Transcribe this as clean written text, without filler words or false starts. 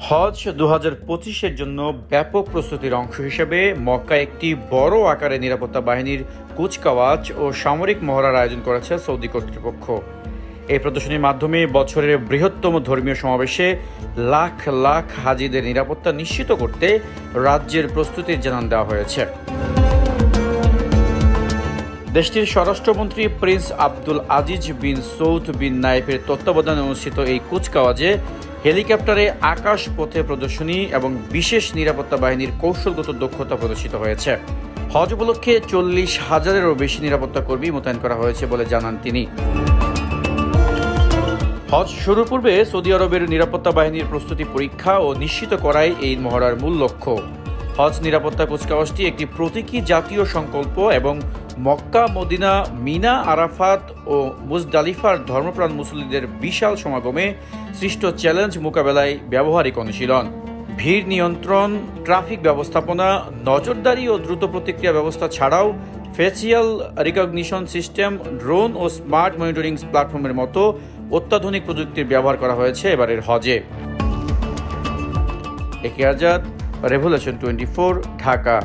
হজ 2025-এর জন্য ব্যাপক প্রস্তুতির অংশ হিসেবে মক্কায় একটি বড় আকারে নিরাপত্তা বাহিনীর কুচকাওয়াজ ও সামরিক মহড়ার আয়োজন করেছে সৌদি কর্তৃপক্ষ। এই প্রদর্শনীর মাধ্যমে বছরের বৃহত্তম ধর্মীয় সমাবেশে লাখ লাখ হাজিদের নিরাপত্তা নিশ্চিত করতে রাজ্যের প্রস্তুতির জানান দেওয়া হয়েছে। দেশটির স্বরাষ্ট্রমন্ত্রী প্রিন্স আব্দুল আজিজ বিন সৌদ বিন নাইফের তত্ত্বাবধানে অনুষ্ঠিত এই কুচকাওয়াজে হেলিকপ্টারে আকাশ পথে প্রদর্শনী এবং বিশেষ নিরাপত্তা বাহিনীর কৌশলগত দক্ষতা প্রদর্শিত হয়েছে। হজ উপলক্ষে 40,000-এরও বেশি নিরাপত্তা কর্মী মোতায়েন করা হয়েছে বলে জানান তিনি। হজ শুরুর পূর্বে সৌদি আরবের নিরাপত্তা বাহিনীর প্রস্তুতি পরীক্ষা ও নিশ্চিত করাই এই মহড়ার মূল লক্ষ্য। হজ নিরাপত্তা কুচকাওয়াজটি একটি প্রতীকী জাতীয় সংকল্প এবং মক্কা, মদিনা, মিনা, আরাফাত ও মুজদালিফার ধর্মপ্রাণ মুসল্লিদের বিশাল সমাগমে সৃষ্ট চ্যালেঞ্জ মোকাবেলায় ব্যবহারিক অনুশীলন। ভিড় নিয়ন্ত্রণ, ট্রাফিক ব্যবস্থাপনা, নজরদারি ও দ্রুত প্রতিক্রিয়া ব্যবস্থা ছাড়াও ফেসিয়াল রিকগনিশন সিস্টেম, ড্রোন ও স্মার্ট মনিটরিং প্ল্যাটফর্মের মতো অত্যাধুনিক প্রযুক্তির ব্যবহার করা হয়েছে এবারের হজে। একে আজাদ, রেভলিউশন 24, ঢাকা।